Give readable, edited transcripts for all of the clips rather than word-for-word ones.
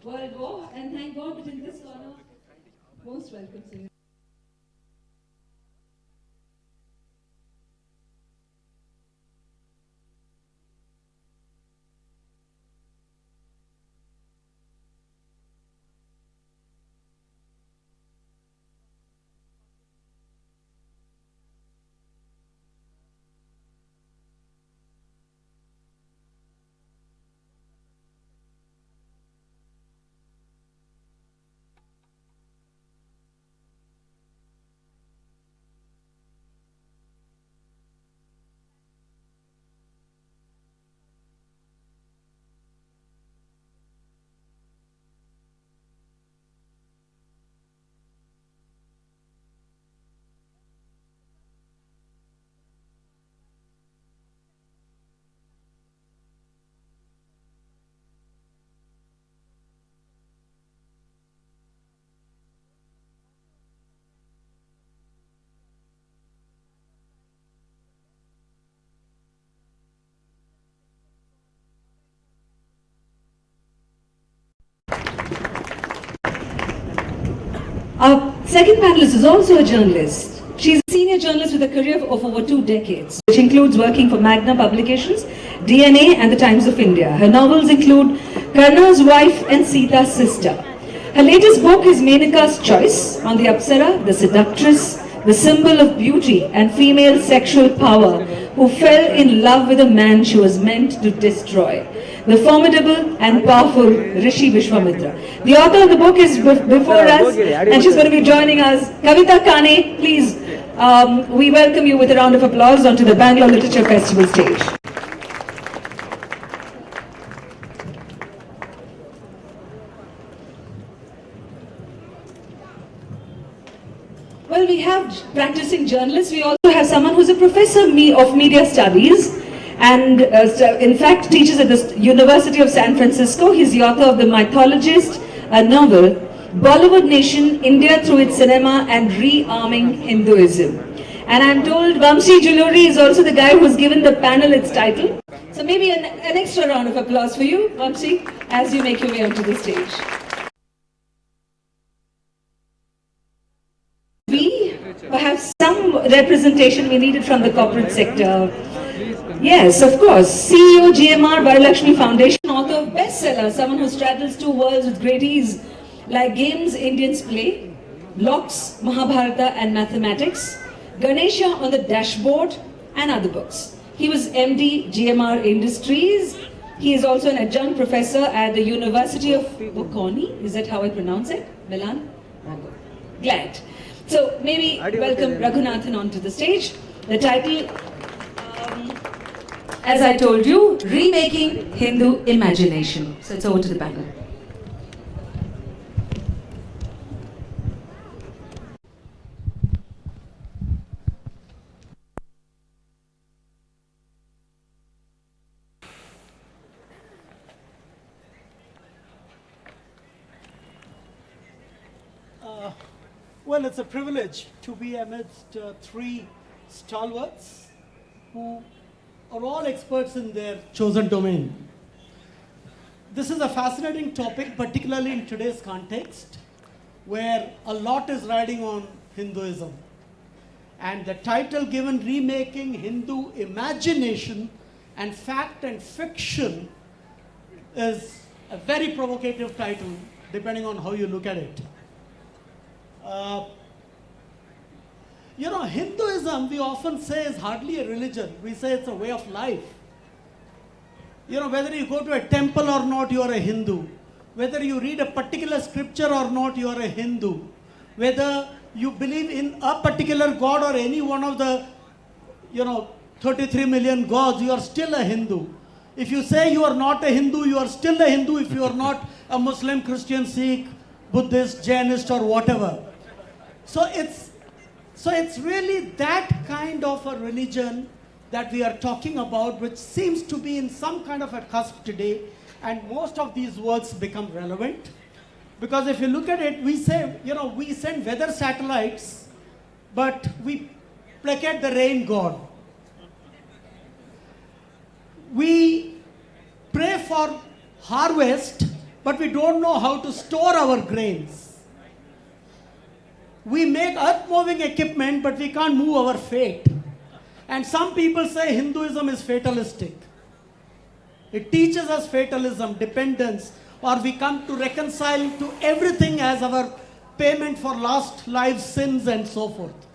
World War, and thank God that in this corner, most welcome, sir. Our second panelist is also a journalist. She's a senior journalist with a career of over 2 decades, which includes working for Magna Publications, DNA, and the Times of India. Her novels include Karna's Wife and Sita's Sister. Her latest book is Menaka's Choice on the Apsara, the seductress, the symbol of beauty and female sexual power, who fell in love with a man she was meant to destroy. The formidable and powerful Rishi Vishwamitra. The author of the book is before us, and she's going to be joining us. Kavita, Kane, please, we welcome you with a round of applause onto the Bangalore Literature Festival stage. Well, we have practicing journalists. We also have someone who's a professor of media studies, and in fact teaches at the University of San Francisco. He's the author of The Mythologist, a novel, Bollywood Nation, India Through Its Cinema and Rearming Hinduism. And I'm told Vamsee Juluri is also the guy who's given the panel its title. So maybe an extra round of applause for you, Vamsee, as you make your way onto the stage. Perhaps some representation we needed from the corporate sector. Yes, of course. CEO, GMR, Varalakshmi Foundation, author of bestseller, someone who straddles 2 worlds with great ease, like Games Indians Play, Locks, Mahabharata and Mathematics, Ganesha on the Dashboard, and other books. He was MD, GMR Industries. He is also an adjunct professor at the University of Bocconi. Is that how I pronounce it? Milan? Glad. So maybe welcome Raghunathan onto the stage. The title, as I told you, Remaking Hindu Imagination. So it's over to the panel. Well, it's a privilege to be amidst 3 stalwarts who are all experts in their chosen domain. This is a fascinating topic, particularly in today's context, where a lot is riding on Hinduism. And the title given, Remaking Hindu Imagination and Fact and Fiction, is a very provocative title, depending on how you look at it. Hinduism, we often say, is hardly a religion. We say it's a way of life. Whether you go to a temple or not, you are a Hindu. Whether you read a particular scripture or not, you are a Hindu. Whether you believe in a particular god or any one of the, 33 million gods, you are still a Hindu. If you say you are not a Hindu, you are still a Hindu if you are not a Muslim, Christian, Sikh, Buddhist, Jainist or whatever. So it's really that kind of a religion that we are talking about, which seems to be in some kind of a cusp today, and most of these words become relevant. Because if you look at it, we say, we send weather satellites, but we placate the rain god. We pray for harvest, but we don't know how to store our grains. We make earth-moving equipment, but we can't move our fate. And some people say Hinduism is fatalistic. It teaches us fatalism, dependence, or we come to reconcile to everything as our payment for lost lives, sins, and so forth.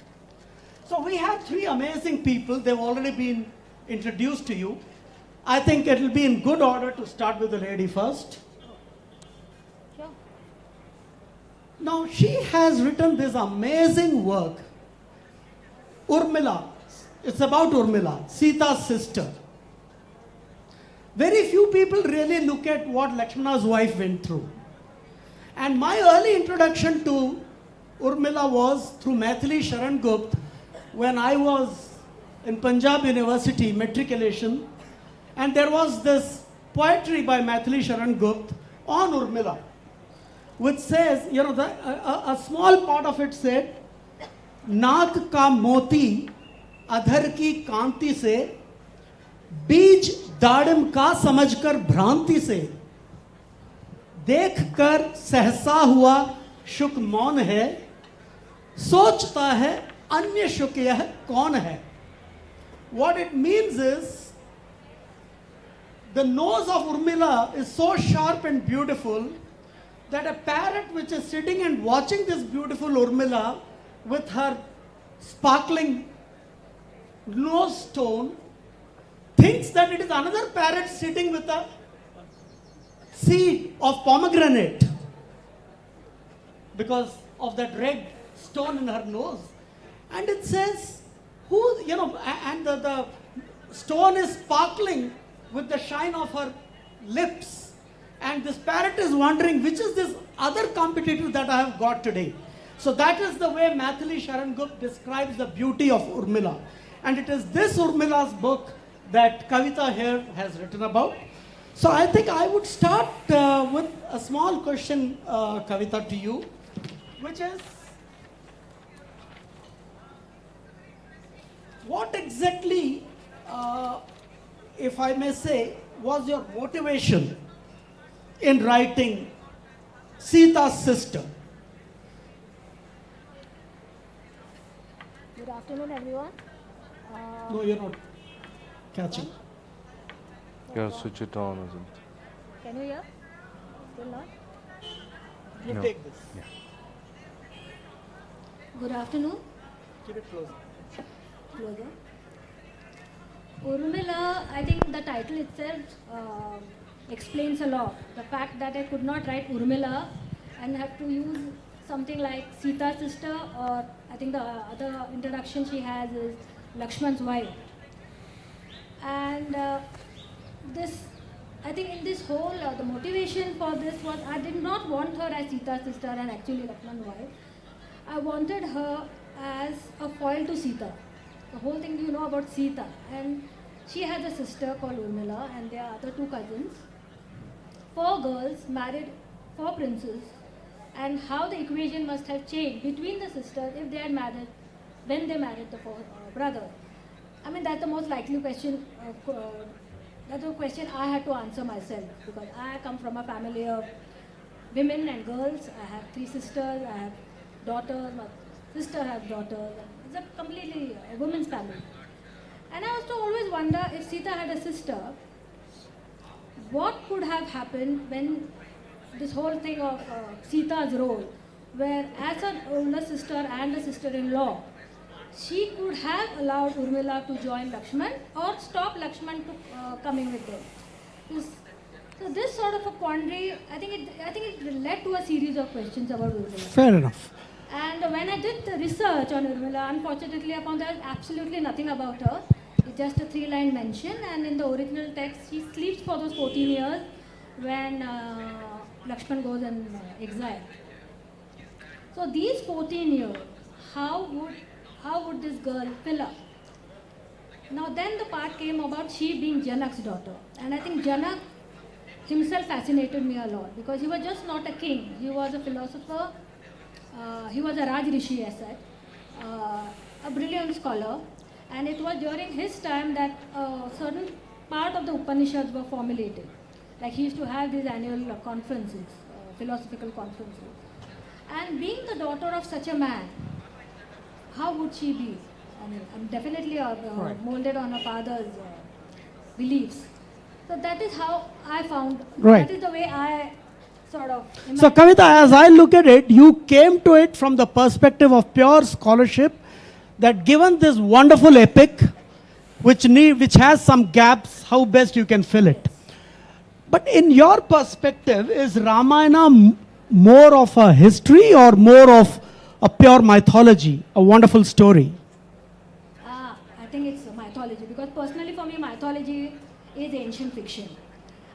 So we have three amazing people. They've already been introduced to you. I think it will be in good order to start with the lady first. Sure. Now, she has written this amazing work, Urmila. It's about Urmila, Sita's sister. Very few people really look at what Lakshmana's wife went through. And my early introduction to Urmila was through Maithili Sharan Gupta when I was in Punjab University, matriculation, and there was this poetry by Maithili Sharan Gupta on Urmila, which says, a small part of it said, नाक का मोती अधर की कांति से बीज दाड़म का समझकर भ्रांति से देखकर सहसा हुआ शुक मौन है सोचता है अन्य शुक यह कौन है. What it means is the nose of Urmila is so sharp and beautiful that a parrot which is sitting and watching this beautiful Urmila with her sparkling nose stone thinks that it is another parrot sitting with a seed of pomegranate because of that red stone in her nose. And it says, and the stone is sparkling with the shine of her lips. And this parrot is wondering, which is this other competitor that I have got today? So that is the way Maithili Sharan Gupta describes the beauty of Urmila. And it is this Urmila's book that Kavita here has written about. So I think I would start with a small question, Kavita, to you, which is, what exactly, if I may say, was your motivation in writing Sita's sister? Good afternoon, everyone. No, you're not catching. Yeah, switch it on or something. Can you hear? Still not? You No. take this. Yeah. Good afternoon. Keep it closer. Closer. Urmila, I think the title itself explains a lot. The fact that I could not write Urmila and have to use something like Sita's sister, or I think the other introduction she has is Lakshman's wife. And I think in this whole, the motivation for this was I did not want her as Sita's sister and actually Lakshman's wife. I wanted her as a foil to Sita. The whole thing you know about Sita. And she has a sister called Urmila and there are other two cousins. 4 girls married 4 princes, and how the equation must have changed between the sisters if they had married, when they married the 4 brothers. I mean, that's the most likely question. That's the question I had to answer myself, because I come from a family of women and girls. I have 3 sisters, I have daughters, my sister has daughters. It's a completely a women's family. And I used to always wonder, if Sita had a sister, what could have happened when this whole thing of Sita's role, where as an older sister and a sister-in-law, she could have allowed Urmila to join Lakshman or stop Lakshman to coming with them. So this sort of a quandary, I think it led to a series of questions about Urmila. Fair enough. And when I did the research on Urmila, unfortunately I found there was absolutely nothing about her. It's just a 3-line mention, and in the original text she sleeps for those 14 years when Lakshman goes in exile. So these 14 years, how would this girl fill up? Now then the part came about she being Janak's daughter. And I think Janak himself fascinated me a lot, because he was just not a king. He was a philosopher, he was a Raj Rishi as such, a brilliant scholar. And it was during his time that a certain part of the Upanishads were formulated. Like he used to have these annual conferences, philosophical conferences. And being the daughter of such a man, how would she be? I mean, I'm definitely molded on her father's beliefs. So that is how I found, Right. that is the way I sort of So, imagined. Kavita, as I look at it, you came to it from the perspective of pure scholarship, that given this wonderful epic, which has some gaps, how best you can fill it. But in your perspective, is Ramayana more of a history or more of a pure mythology, a wonderful story? I think it's mythology, because personally for me mythology is ancient fiction.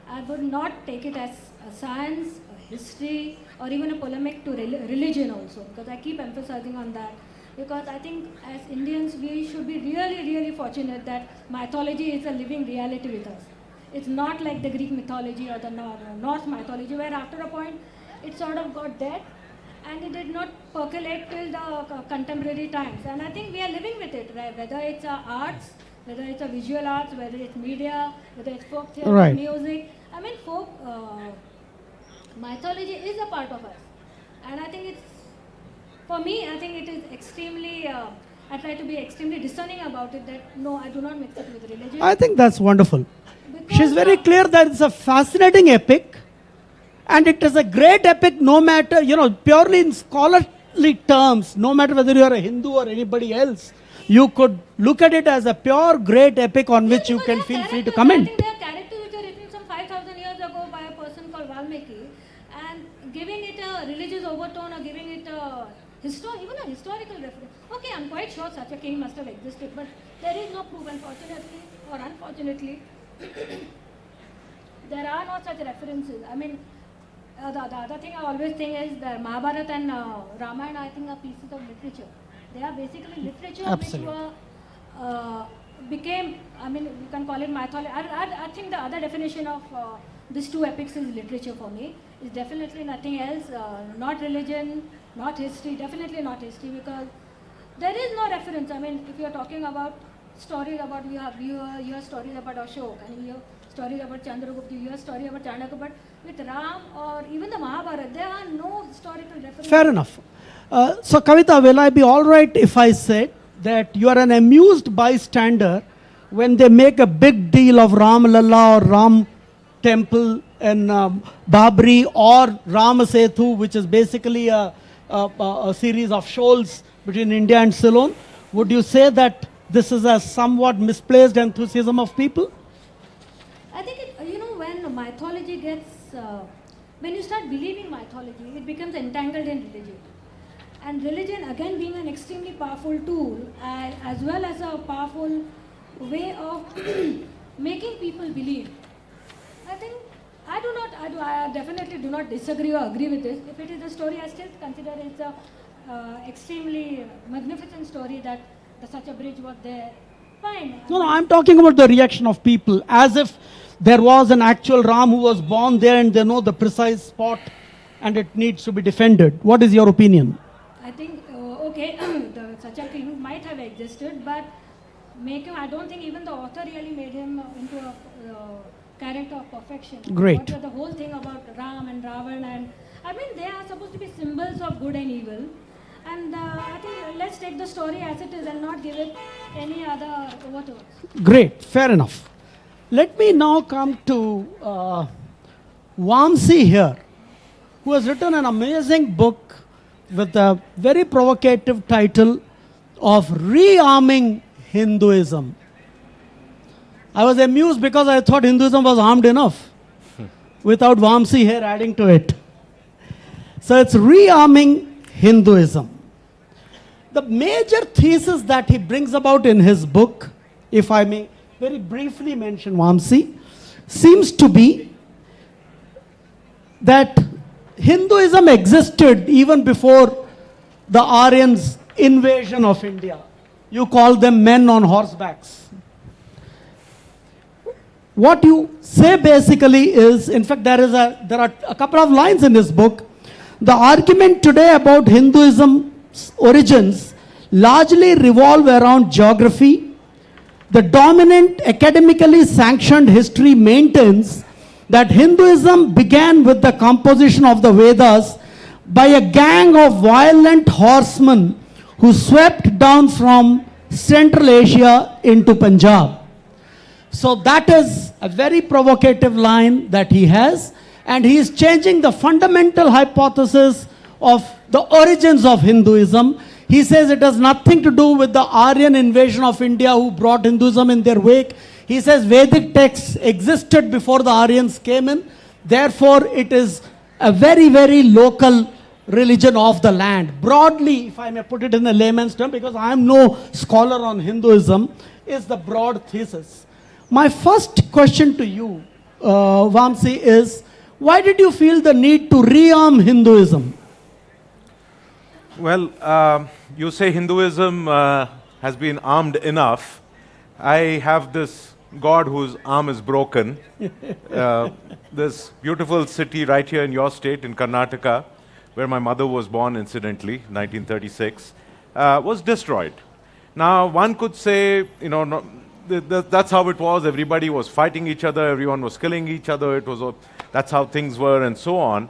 I would not take it as a science, a history, or even a polemic to religion also, because I keep emphasizing on that. Because I think as Indians we should be really, really fortunate that mythology is a living reality with us. It's not like the Greek mythology or the Norse mythology, where after a point it sort of got dead and it did not percolate till the contemporary times. And I think we are living with it, right? Whether it's arts, whether it's a visual arts, whether it's media, whether it's folk theatre, Right. music. I mean, folk mythology is a part of us. And I think it's, for me, I think it is extremely, I try to be extremely discerning about it, that no, I do not mix it with religion. I think that's wonderful. Because, She's very clear that it's a fascinating epic, and it is a great epic no matter, purely in scholarly terms, no matter whether you are a Hindu or anybody else, you could look at it as a pure great epic on which you because can there are feel free to characters- comment. I think there are characters which are written some 5,000 years ago by a person called Valmiki, and giving it a religious overtone or giving it a even a historical reference. Okay, I'm quite sure such a king must have existed, but there is no proof, unfortunately or unfortunately. There are no such references. I mean, the other thing I always think is that Mahabharata and Ramayana, I think, are pieces of literature. They are basically literature Absolutely. which were became, I mean, you can call it mythology. I think the other definition of these two epics is literature for me. Is definitely nothing else, not religion, not history, definitely not history, because there is no reference. I mean, if you are talking about stories about, you hear stories about Ashok, and you hear stories about Chandragupta, you hear stories about Chanakya, but with Ram or even the Mahabharata, there are no historical references. Fair enough. So, Kavita, will I be all right if I said that you are an amused bystander when they make a big deal of Ram Lalla or Ram Temple in Babri, or Ram Setu, which is basically a series of shoals between India and Ceylon? Would you say that this is a somewhat misplaced enthusiasm of people? I think when mythology gets, when you start believing mythology, it becomes entangled in religion. And religion, again, being an extremely powerful tool, as well as a powerful way of making people believe. I think, I definitely do not disagree or agree with this. If it is a story, I still consider it's a extremely magnificent story that such a bridge was there. Fine. No, I'm talking about the reaction of people, as if there was an actual Ram who was born there and they know the precise spot and it needs to be defended. What is your opinion? I think, such a king might have existed, but I don't think even the author really made him into a character of perfection. Great. What was the whole thing about Ram and Ravan, and I mean, they are supposed to be symbols of good and evil. And I think let's take the story as it is and not give it any other overtones. Great, fair enough. Let me now come to Vamsee here, who has written an amazing book with a very provocative title of Rearming Hinduism. I was amused because I thought Hinduism was armed enough without Vamsee here adding to it. So it's Rearming Hinduism. The major thesis that he brings about in his book, if I may very briefly mention Vamsee, seems to be that Hinduism existed even before the Aryans' invasion of India. You call them men on horsebacks. What you say basically is, in fact, there are a couple of lines in this book. The argument today about Hinduism's origins largely revolve around geography. The dominant academically sanctioned history maintains that Hinduism began with the composition of the Vedas by a gang of violent horsemen who swept down from Central Asia into Punjab. So that is a very provocative line that he has, and he is changing the fundamental hypothesis of the origins of Hinduism. He says it has nothing to do with the Aryan invasion of India who brought Hinduism in their wake. He says Vedic texts existed before the Aryans came in. Therefore, it is a very, very local religion of the land. Broadly, if I may put it in a layman's term, because I am no scholar on Hinduism, is the broad thesis. My first question to you, Vamsee, is why did you feel the need to rearm Hinduism? Well, you say Hinduism has been armed enough. I have this God whose arm is broken. This beautiful city right here in your state, in Karnataka, where my mother was born, incidentally, 1936, was destroyed. Now, one could say, that's how it was. Everybody was fighting each other. Everyone was killing each other. That's how things were, and so on.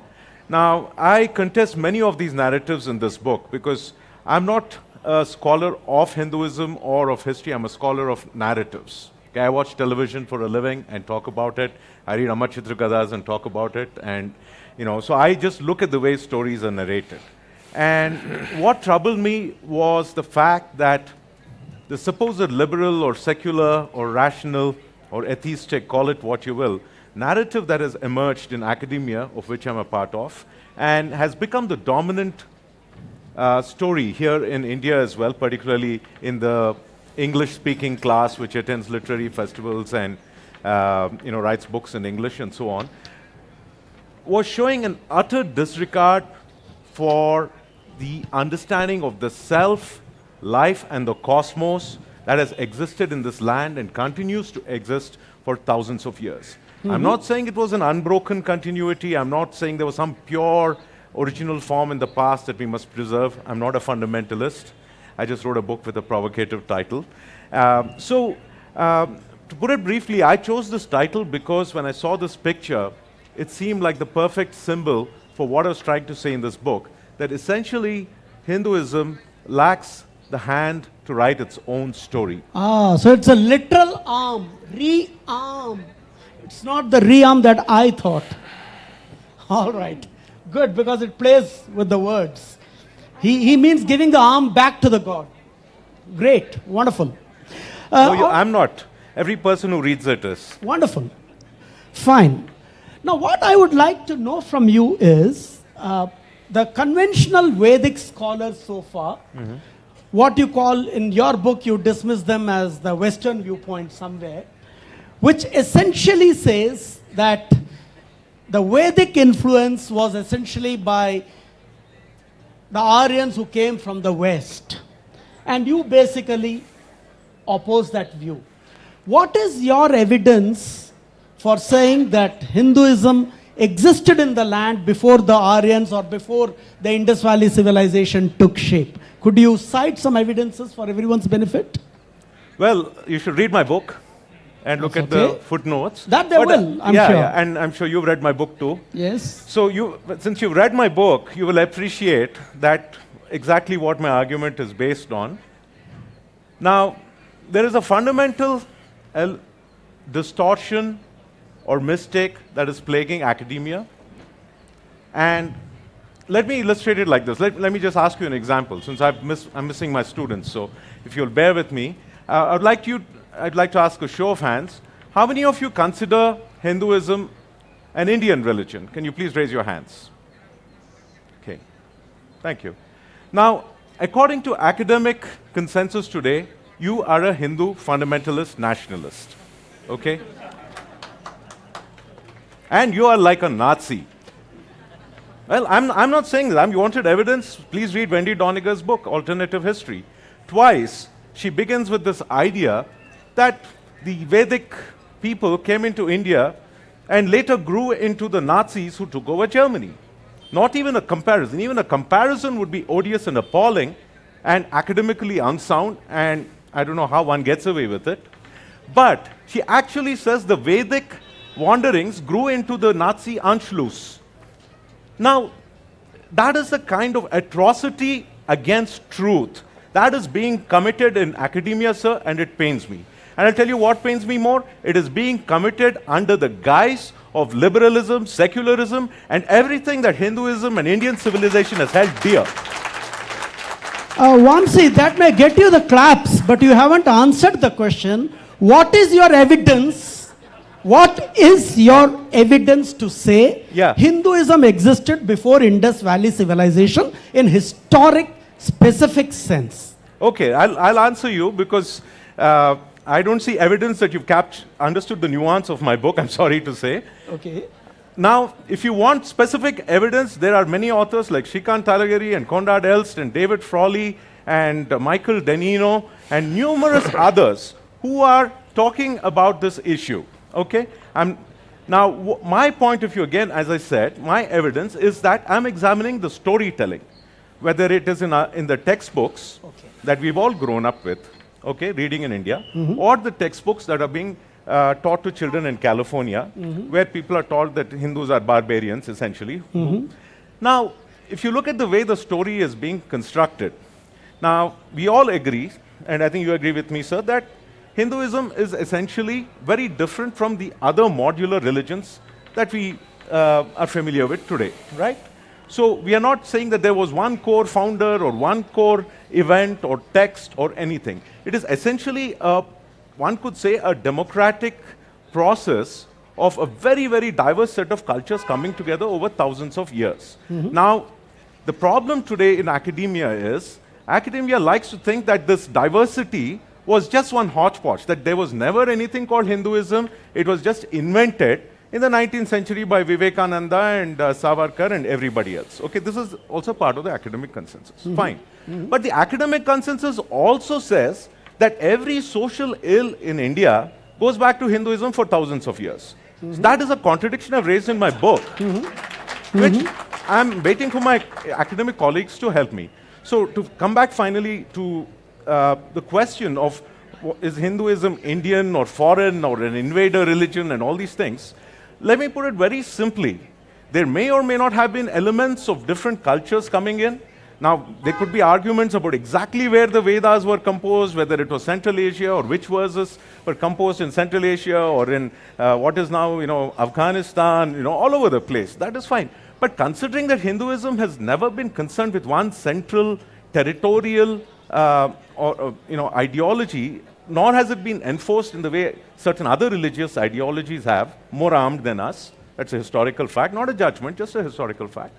Now, I contest many of these narratives in this book because I'm not a scholar of Hinduism or of history. I'm a scholar of narratives. Okay, I watch television for a living and talk about it. I read Amar Chitra Gathas and talk about it. And, so I just look at the way stories are narrated. And what troubled me was the fact that the supposed liberal or secular or rational or atheistic, call it what you will, narrative that has emerged in academia, of which I'm a part of, and has become the dominant story here in India as well, particularly in the English-speaking class, which attends literary festivals and writes books in English and so on, was showing an utter disregard for the understanding of the self, life, and the cosmos that has existed in this land and continues to exist for thousands of years. I'm not saying it was an unbroken continuity. I'm not saying there was some pure original form in the past that we must preserve. I'm not a fundamentalist. I just wrote a book with a provocative title. To put it briefly, I chose this title because when I saw this picture, it seemed like the perfect symbol for what I was trying to say in this book, that essentially Hinduism lacks the hand to write its own story. So it's a literal arm, re-arm. It's not the rearm that I thought. All right. Good, because it plays with the words. He means giving the arm back to the God. Great. Wonderful. No, I'm not. Every person who reads it is. Wonderful. Fine. Now, what I would like to know from you is the conventional Vedic scholars so far, what you call in your book, you dismiss them as the Western viewpoint somewhere, which essentially says that the Vedic influence was essentially by the Aryans who came from the West. And you basically oppose that view. What is your evidence for saying that Hinduism existed in the land before the Aryans or before the Indus Valley civilization took shape? Could you cite some evidences for everyone's benefit? Well, you should read my book and look at the footnotes. That they will, I'm sure. Yeah, and I'm sure you've read my book too. Yes. So since you've read my book, you will appreciate that exactly what my argument is based on. Now, there is a fundamental distortion or mistake that is plaguing academia. And let me illustrate it like this. Let me just ask you an example, since I'm missing my students. So if you'll bear with me, I'd like to ask a show of hands. How many of you consider Hinduism an Indian religion? Can you please raise your hands? Okay. Thank you. Now, according to academic consensus today, you are a Hindu fundamentalist nationalist. Okay? And you are like a Nazi. Well, I'm not saying that. You wanted evidence? Please read Wendy Doniger's book, Alternative History. Twice, she begins with this idea that the Vedic people came into India and later grew into the Nazis who took over Germany. Not even a comparison. Even a comparison would be odious and appalling and academically unsound, and I don't know how one gets away with it. But she actually says the Vedic wanderings grew into the Nazi Anschluss. Now, that is the kind of atrocity against truth that is being committed in academia, sir, and it pains me. And I'll tell you what pains me more. It is being committed under the guise of liberalism, secularism, and everything that Hinduism and Indian civilization has held dear. Vamsee, that may get you the claps, but you haven't answered the question. What is your evidence? What is your evidence to say Hinduism existed before Indus Valley civilization in historic, specific sense? Okay, I'll answer you because I don't see evidence that you've understood the nuance of my book, I'm sorry to say. Okay. Now, if you want specific evidence, there are many authors like Shrikant Talagiri and Konrad Elst and David Frawley and Michael Denino and numerous others who are talking about this issue. Okay? Now, my point of view, again, as I said, my evidence is that I'm examining the storytelling, whether it is in the textbooks that we've all grown up with, okay, reading in India, or the textbooks that are being taught to children in California, where people are taught that Hindus are barbarians, essentially. Now, if you look at the way the story is being constructed, now, we all agree, and I think you agree with me, sir, that Hinduism is essentially very different from the other modular religions that we are familiar with today, right? So, we are not saying that there was one core founder or one core event or text or anything. It is essentially one could say a democratic process of a very, very diverse set of cultures coming together over thousands of years. Now, the problem today in academia is, academia likes to think that this diversity was just one hodgepodge, that there was never anything called Hinduism, it was just invented in the 19th century by Vivekananda and Savarkar and everybody else. Okay, this is also part of the academic consensus. Fine. But the academic consensus also says that every social ill in India goes back to Hinduism for thousands of years. So that is a contradiction I've raised in my book, which I'm waiting for my academic colleagues to help me. So to come back finally to the question of is Hinduism Indian or foreign or an invader religion and all these things, let me put it very simply. There may or may not have been elements of different cultures coming in. Now, there could be arguments about exactly where the Vedas were composed, whether it was Central Asia or which verses were composed in Central Asia or in what is now, Afghanistan, all over the place. That is fine. But considering that Hinduism has never been concerned with one central territorial ideology, nor has it been enforced in the way certain other religious ideologies have, more armed than us. That's a historical fact, not a judgment, just a historical fact.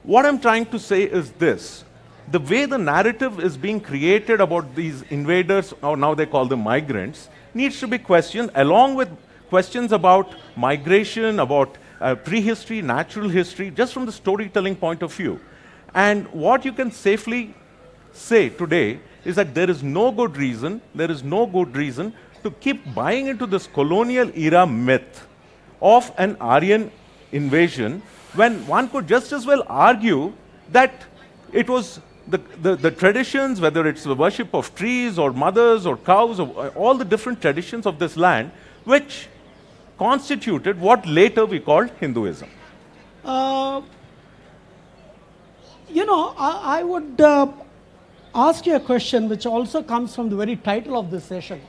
What I'm trying to say is this. The way the narrative is being created about these invaders, or now they call them migrants, needs to be questioned along with questions about migration, about prehistory, natural history, just from the storytelling point of view. And what you can safely say today is that there is no good reason to keep buying into this colonial era myth of an Aryan invasion when one could just as well argue that it was the traditions, whether it's the worship of trees or mothers or cows, or all the different traditions of this land, which constituted what later we called Hinduism. I would ask you a question which also comes from the very title of this session,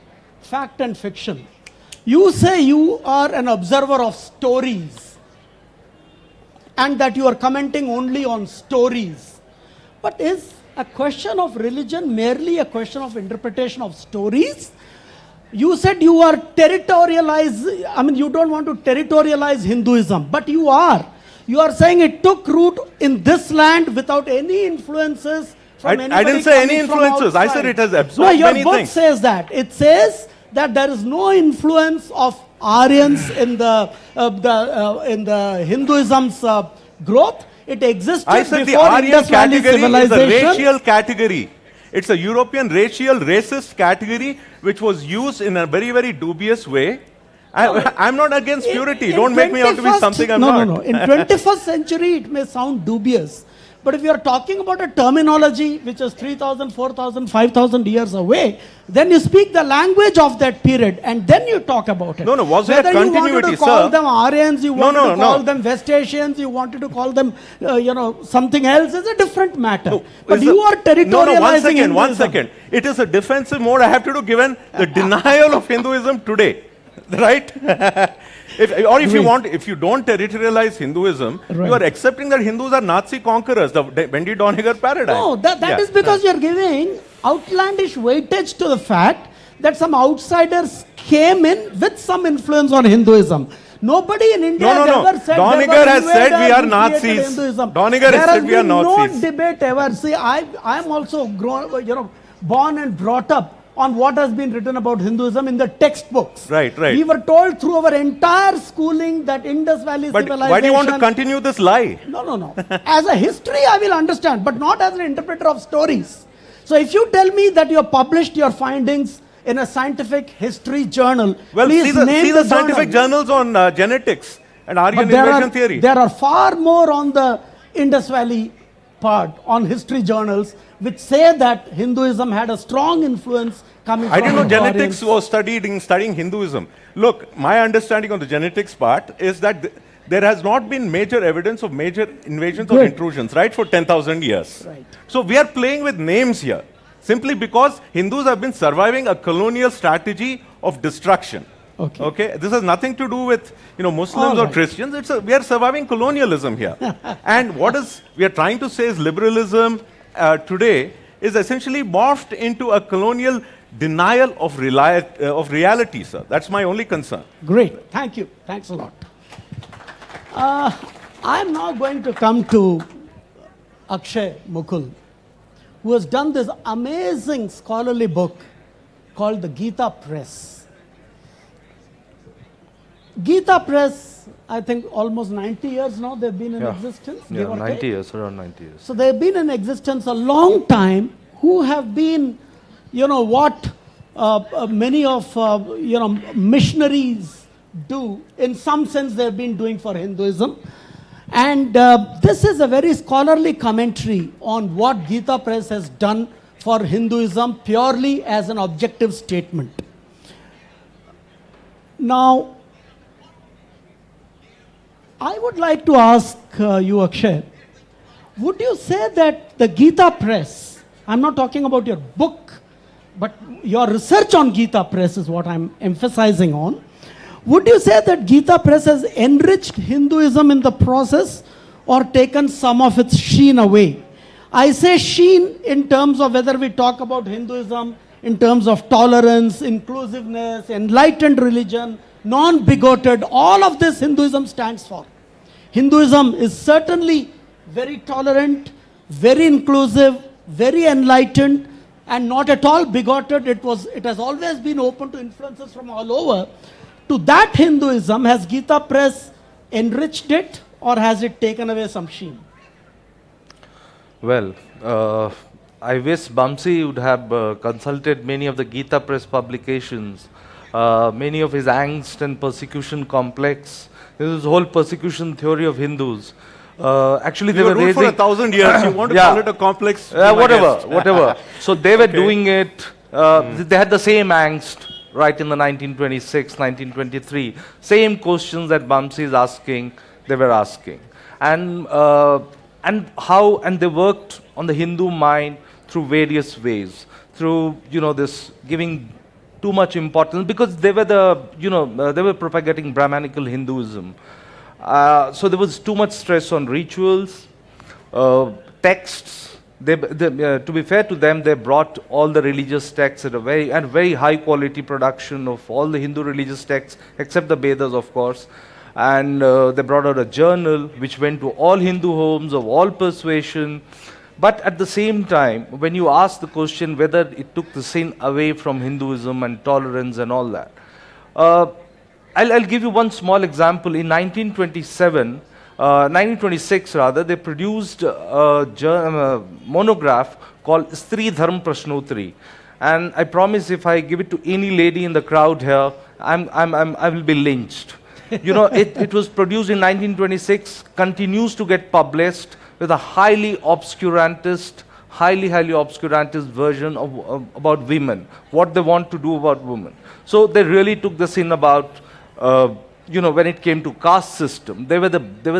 fact and fiction. You say you are an observer of stories and that you are commenting only on stories. But is a question of religion merely a question of interpretation of stories? You said you are territorialized, you don't want to territorialize Hinduism, but you are. You are saying it took root in this land without any influences from anybody. I didn't say any influences. I said it has absorbed many things. Your book says that. It says that there is no influence of Aryans in the Hinduism's growth. It existed I said the before Aryan Indus Valley category is a civilization. racial category. It's a European racial racist category which was used in a very, very dubious way. I'm not against purity. Don't make me out to be something I'm not. No. In 21st century, it may sound dubious. But if you are talking about a terminology which is 3,000, 4,000, 5,000 years away, then you speak the language of that period and then you talk about it. No, no, was there a Whether you wanted continuity, to call sir? them Aryans, you wanted to call no. them West Asians, you wanted to call them, something else, is a different matter. No, but is you the- are territorializing one Hinduism. second. It is a defensive mode I have to do given the denial of Hinduism today. Right? If you don't territorialize Hinduism, Right. you are accepting that Hindus are Nazi conquerors, the Wendy Doniger paradigm. No, that is because you're giving outlandish weightage to the fact that some outsiders came in with some influence on Hinduism. Nobody in India has No. ever said Doniger there were has said we invaders are who Nazis. created Hinduism. Doniger has There said we are been Nazis. no debate ever. See, I'm also born and brought up on what has been written about Hinduism in the textbooks. Right. We were told through our entire schooling that Indus Valley But civilization. why do you want to continue this lie? No. As a history, I will understand, but not as an interpreter of stories. So if you tell me that you have published your findings in a scientific history journal, Well, please name see the scientific journal. journals on genetics and Aryan But invasion theory. there are far more on the Indus Valley part, on history journals, which say that Hinduism had a strong influence coming from I didn't know Indo-Aryans. genetics was studying Hinduism. Look, my understanding on the genetics part is that there has not been major evidence of major invasions or Good. intrusions, right, for 10,000 years. Right. So we are playing with names here, simply because Hindus have been surviving a colonial strategy of destruction. Okay. This has nothing to do with Muslims All or right. Christians. We are surviving colonialism here. And what we are trying to say is liberalism today is essentially morphed into a colonial denial of reality, sir. That's my only concern. Great. Thank you. Thanks a lot. I'm now going to come to Akshay Mukul, who has done this amazing scholarly book called the Gita Press. Gita Press, I think almost 90 years now they've been in existence. Yeah, give or 90 take. years, around 90 years. So they've been in existence a long time, who have been, what many of, missionaries do. In some sense, they've been doing for Hinduism. And this is a very scholarly commentary on what Gita Press has done for Hinduism purely as an objective statement. Now, I would like to ask you, Akshay, would you say that the Gita Press, I'm not talking about your book, but your research on Gita Press is what I'm emphasizing on. Would you say that Gita Press has enriched Hinduism in the process or taken some of its sheen away? I say sheen in terms of whether we talk about Hinduism in terms of tolerance, inclusiveness, enlightened religion, non-bigoted, all of this Hinduism stands for. Hinduism is certainly very tolerant, very inclusive, very enlightened, and not at all bigoted. It has always been open to influences from all over. To that Hinduism, has Gita Press enriched it or has it taken away some sheen? Well, I wish Vamsee would have consulted many of the Gita Press publications, many of his angst and persecution complex. This is whole persecution theory of Hindus. Actually, they We were were ruled for raising 1,000 years. You want to call it a complex? whatever. So they were doing it. They had the same angst right in the 1926, 1923. Same questions that Vamsee is asking, they were asking. And they worked on the Hindu mind through various ways, through this giving too much importance, because they were they were propagating Brahmanical Hinduism. So there was too much stress on rituals, texts. To be fair to them, they brought all the religious texts at a very high quality production of all the Hindu religious texts, except the Vedas, of course. And they brought out a journal which went to all Hindu homes of all persuasion. But at the same time, when you ask the question whether it took the sin away from Hinduism and tolerance and all that, I'll give you one small example. In 1926 rather, they produced a monograph called Stri Dharm Prashnotri. And I promise if I give it to any lady in the crowd here, I will be lynched. It was produced in 1926, continues to get published. with a highly obscurantist version of about women, what they want to do about women. So they really took the sin about, when it came to caste system, they were the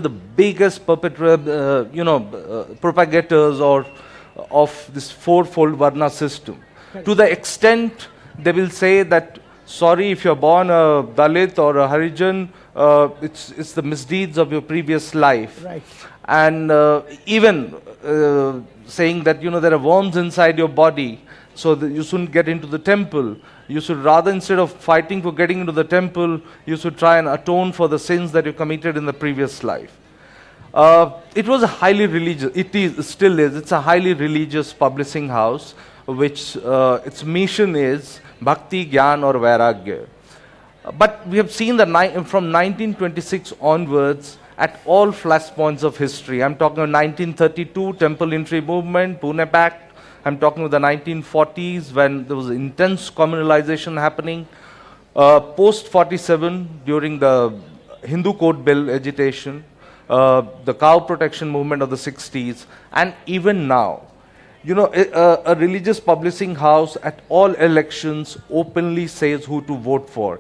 biggest propagators of this fourfold Varna system. Right. To the extent they will say that, sorry, if you're born a Dalit or a Harijan, it's the misdeeds of your previous life. Right. And even saying that, there are worms inside your body, so that you shouldn't get into the temple. You should rather, instead of fighting for getting into the temple, you should try and atone for the sins that you committed in the previous life. It was a highly religious, still is, it's a highly religious publishing house, which its mission is Bhakti, Gyan or Vairagya. But we have seen that from 1926 onwards, at all flashpoints of history, I'm talking of 1932 Temple Entry Movement, Pune Pact, I'm talking of the 1940s when there was intense communalization happening, post 47 during the Hindu Code Bill agitation, the cow protection movement of the 60s, and even now. A religious publishing house at all elections openly says who to vote for.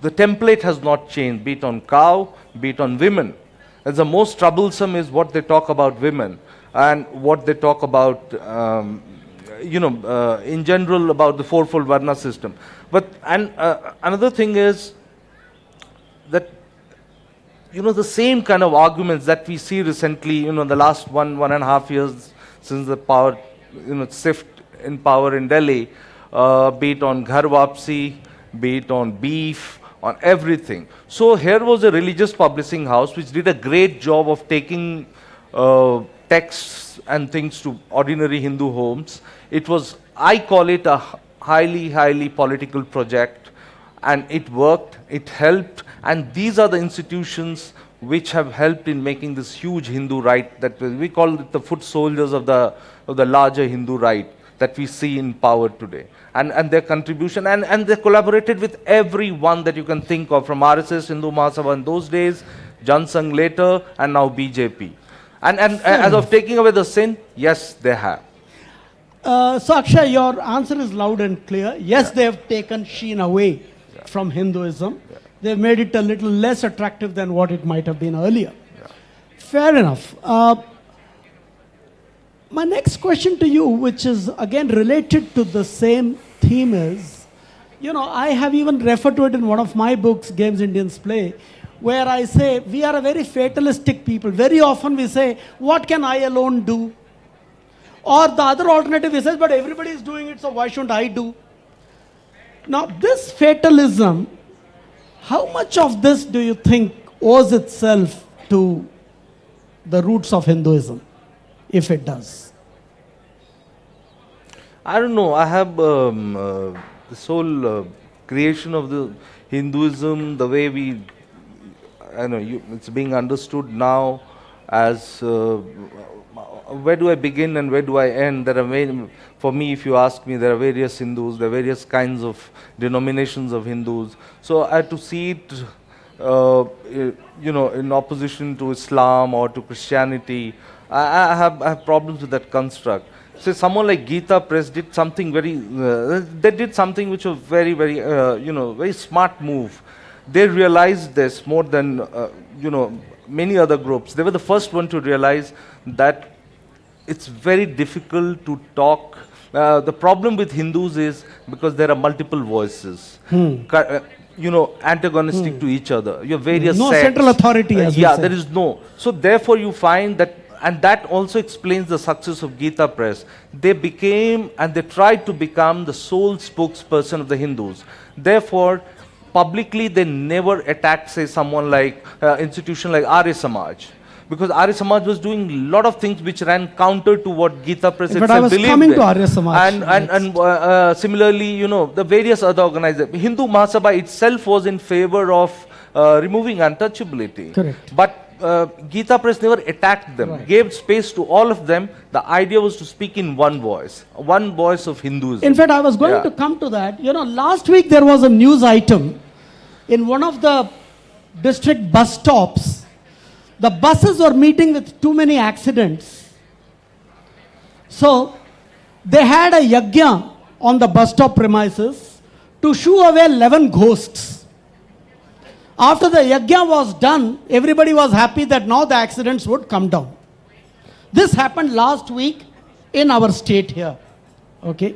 The template has not changed, be it on cow, be it on women. And the most troublesome is what they talk about women and what they talk about, in general about the fourfold Varna system. But another thing is that, the same kind of arguments that we see recently, the last one and a half years since the power, shift in power in Delhi, be it on Ghar Wapsi, be it on beef, on everything. So here was a religious publishing house which did a great job of taking texts and things to ordinary Hindu homes. It was, I call it a highly political project, and it worked, it helped, and these are the institutions which have helped in making this huge Hindu right that we call it the foot soldiers of the larger Hindu right that we see in power today. And their contribution, and they collaborated with everyone that you can think of, from RSS, Hindu Mahasabha in those days, Jan Sangh later, and now BJP. And as of taking away the sin, yes, they have. So Akshaya, your answer is loud and clear. Yes, they have taken Sheen away from Hinduism. Yeah. They've made it a little less attractive than what it might have been earlier. Yeah. Fair enough. My next question to you, which is again related to the same theme, is, I have even referred to it in one of my books, Games Indians Play, where I say we are a very fatalistic people. Very often we say, what can I alone do? Or the other alternative is, but everybody is doing it, so why shouldn't I do? Now, this fatalism, how much of this do you think owes itself to the roots of Hinduism, if it does? I don't know. I have this whole creation of the Hinduism, the way it's being understood now as where do I begin and where do I end? For me, if you ask me, there are various Hindus, there are various kinds of denominations of Hindus. So I have to see it, in opposition to Islam or to Christianity. I have problems with that construct. So someone like Geeta Press did something they did something which was very, very, very smart move. They realized this more than, many other groups. They were the first one to realize that it's very difficult to talk. The problem with Hindus is because there are multiple voices, antagonistic to each other. You have various no sects. Central authority, as we say. There is no. So therefore you find that, and that also explains the success of Geeta Press. They became, and they tried to become, the sole spokesperson of the Hindus. Therefore, publicly they never attacked, say, someone like, institution like Arya Samaj. Because Arya Samaj was doing a lot of things which ran counter to what Geeta Press itself believed in. But I was coming to Arya Samaj. And similarly, the various other organizations. Hindu Mahasabha itself was in favor of removing untouchability. Correct. But Geeta Press never attacked them, gave space to all of them. The idea was to speak in one voice of Hinduism. In fact, I was going to come to that. Last week there was a news item in one of the district bus stops the buses were meeting with too many accidents. So they had a yajna on the bus stop premises to shoo away 11 ghosts. After the yajna was done, everybody was happy that now the accidents would come down. This happened last week in our state here. Okay.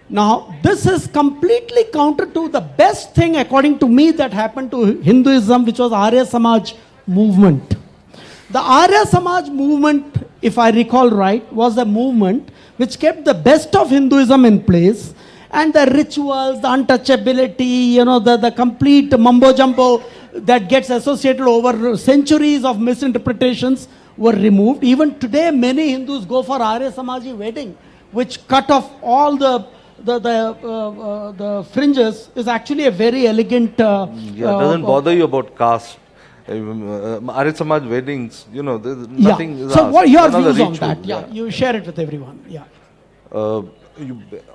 Now, this is completely counter to the best thing, according to me, that happened to Hinduism, which was Arya Samaj movement. The Arya Samaj movement, if I recall right, was a movement which kept the best of Hinduism in place, and the rituals, the untouchability, the complete mumbo jumbo that gets associated over centuries of misinterpretations were removed. Even today, many Hindus go for Arya Samaji wedding, which cut off all the fringes, is actually a very elegant. It doesn't bother you about caste. Arya Samaj weddings, there's nothing. Yeah. So, what your another views on ritual, that? Yeah, you share it with everyone. Yeah.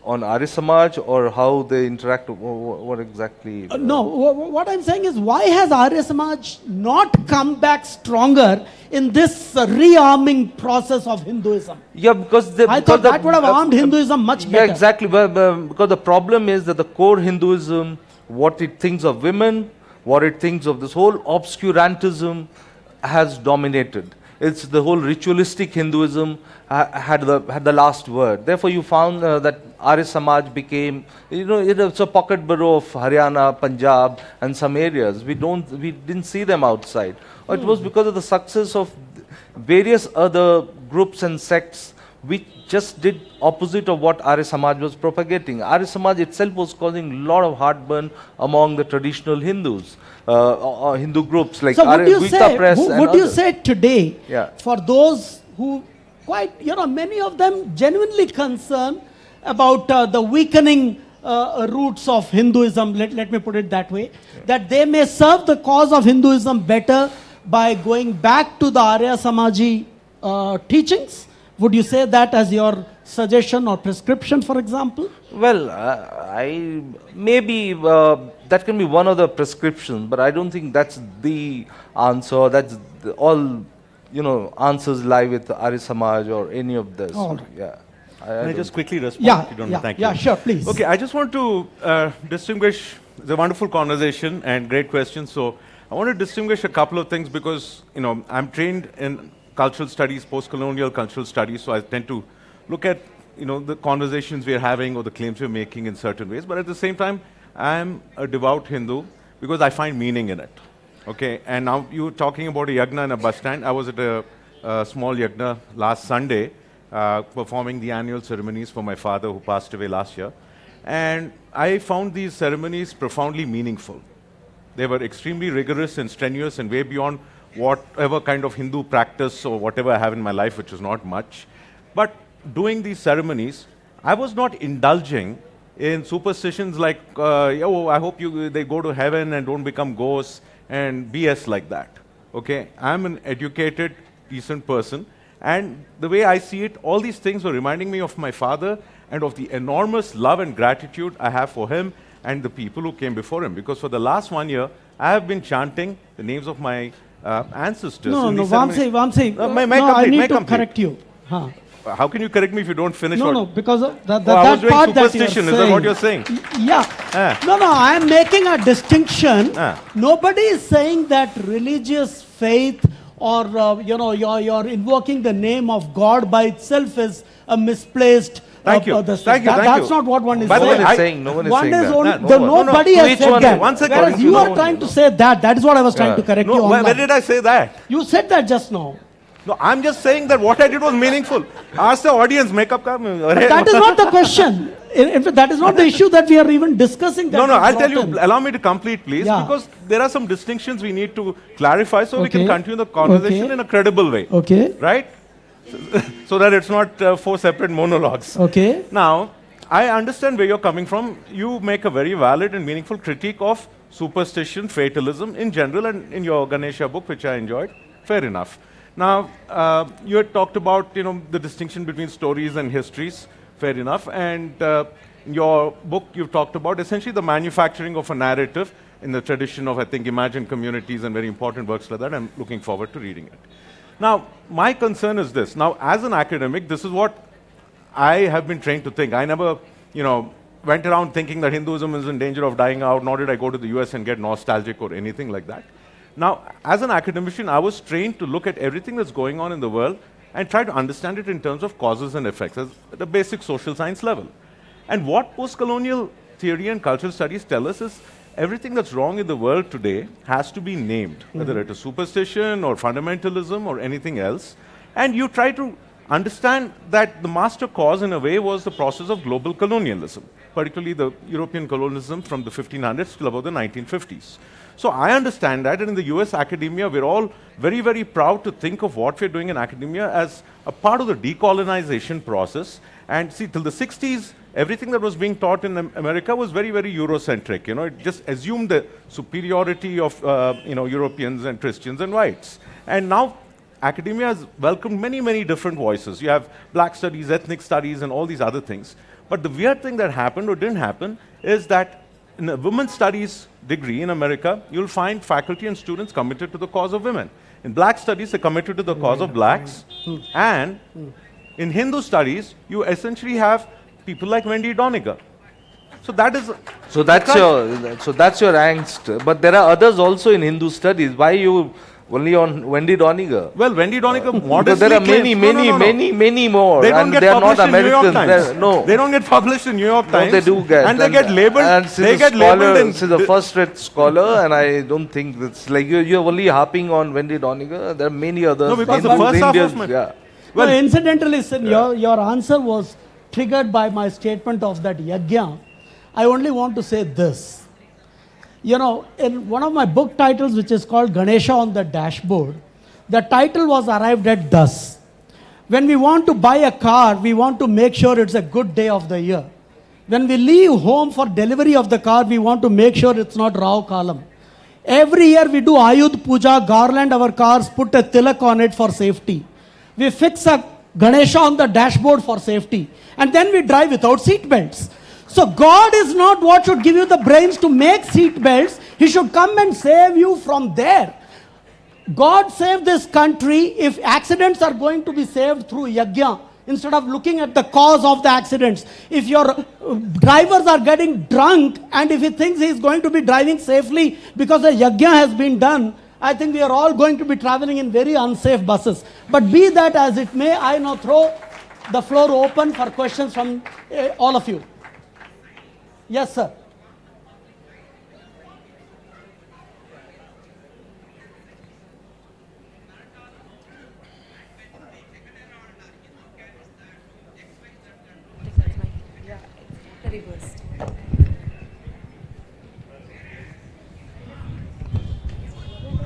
On Arya Samaj or how they interact, what exactly? No, what I'm saying is, why has Arya Samaj not come back stronger in this rearming process of Hinduism? Yeah, because I thought that would have armed Hinduism much better. Yeah, exactly. Because the problem is that the core Hinduism, what it thinks of women, what it thinks of this whole obscurantism has dominated. It's the whole ritualistic Hinduism had the last word. Therefore, you found that Arya Samaj became, it's a pocket borough of Haryana, Punjab, and some areas. We didn't see them outside. Or it was because of the success of various other groups and sects which just did opposite of what Arya Samaj was propagating. Arya Samaj itself was causing a lot of heartburn among the traditional Hindus, Hindu groups like So would you say, Press and would you others. say today, Yeah. for those who quite, many of them genuinely concerned about the weakening roots of Hinduism, let me put it that way, that they may serve the cause of Hinduism better by going back to the Arya Samaji teachings? Would you say that as your suggestion or prescription, for example? Well, maybe that can be one of the prescriptions, but I don't think that's the answer. That's all, answers lie with Arya Samaj or any of this. All right. Yeah. Can I just quickly respond? Yeah, if you don't yeah, mind? Thank yeah, you. sure, please. Okay, I just want to distinguish the wonderful conversation and great questions. So I want to distinguish a couple of things because, I'm trained in cultural studies, post-colonial cultural studies, so I tend to look at, the conversations we're having or the claims we're making in certain ways. But at the same time, I'm a devout Hindu because I find meaning in it. Okay, and now you're talking about a yagna in a bus stand. I was at a small yagna last Sunday, performing the annual ceremonies for my father who passed away last year. And I found these ceremonies profoundly meaningful. They were extremely rigorous and strenuous and way beyond whatever kind of Hindu practice or whatever I have in my life, which is not much. But doing these ceremonies, I was not indulging in superstitions like, I hope they go to heaven and don't become ghosts and BS like that. Okay, I'm an educated, decent person. And the way I see it, all these things were reminding me of my father and of the enormous love and gratitude I have for him and the people who came before him. Because for the last 1 year, I have been chanting the names of my ancestors. No, in no, these ceremonies. Vamsee, I need to correct you. Huh. How can you correct me if you don't finish? No, because of I that was doing part that you're superstition. saying. Is that what you're saying? Yeah. No, I am making a distinction. Nobody is saying that religious faith or, you're invoking the name of God by itself is a misplaced. Thank you. Thank you. That's not what one is By the way, saying. No one is saying that. Nobody has said that. One second. Whereas you are trying to say that. That is what I was trying to correct you on. Where did I say that? You said that just now. No, I'm just saying that what I did was meaningful. Ask the audience, makeup. That is not the question. In fact, that is not the issue that we are even discussing. No, I'll tell you. Allow me to complete, please, Yeah. because there are some distinctions we need to clarify so we can continue the conversation in a credible way. Okay. Right? So that it's not 4 separate monologues. Okay. Now, I understand where you're coming from. You make a very valid and meaningful critique of superstition, fatalism in general, and in your Ganesha book, which I enjoyed. Fair enough. Now, you had talked about, the distinction between stories and histories. Fair enough. And in your book, you've talked about essentially the manufacturing of a narrative in the tradition of, I think, imagined communities and very important works like that. I'm looking forward to reading it. Now, my concern is this. Now, as an academic, this is what I have been trained to think. I never, went around thinking that Hinduism is in danger of dying out, nor did I go to the US and get nostalgic or anything like that. Now, as an academician, I was trained to look at everything that's going on in the world and try to understand it in terms of causes and effects at the basic social science level. And what post-colonial theory and cultural studies tell us is everything that's wrong in the world today has to be named, whether it is superstition or fundamentalism or anything else. And you try to understand that the master cause, in a way, was the process of global colonialism, particularly the European colonialism from the 1500s till about the 1950s. So I understand that, and in the US academia, we're all very, very proud to think of what we're doing in academia as a part of the decolonization process. And see, till the 60s, everything that was being taught in America was very, very Eurocentric. It just assumed the superiority of Europeans and Christians and whites. And now academia has welcomed many, many different voices. You have black studies, ethnic studies, and all these other things. But the weird thing that happened or didn't happen is that in a women's studies degree in America, you'll find faculty and students committed to the cause of women. In black studies, they're committed to the cause of blacks. And in Hindu studies, you essentially have people like Wendy Doniger. So that is... So that's your angst. But there are others also in Hindu studies. Why you only on Wendy Doniger? Well, Wendy Doniger Because modestly there are claims, many more. They don't and get they are not published in New York Americans. Times. No. They don't get published in New York Times. No, they do get. And they get labeled. And They get labeled in... She's a first-rate scholar, and I don't think it's like you're only harping on Wendy Doniger. There are many others. No, because the first half of my... Yeah. Well, incidentally, Sin, your answer was triggered by my statement of that yajna. I only want to say this. In one of my book titles, which is called Ganesha on the Dashboard, the title was arrived at thus. When we want to buy a car, we want to make sure it's a good day of the year. When we leave home for delivery of the car, we want to make sure it's not Rao Kalam. Every year we do Ayudh Puja, garland our cars, put a tilak on it for safety. We fix a Ganesha on the dashboard for safety. And then we drive without seat belts. So God is not what should give you the brains to make seat belts. He should come and save you from there. God save this country if accidents are going to be saved through yajna instead of looking at the cause of the accidents. If your drivers are getting drunk and if he thinks he is going to be driving safely because a yajna has been done, I think we are all going to be traveling in very unsafe buses. But be that as it may, I now throw the floor open for questions from all of you. Yes, sir.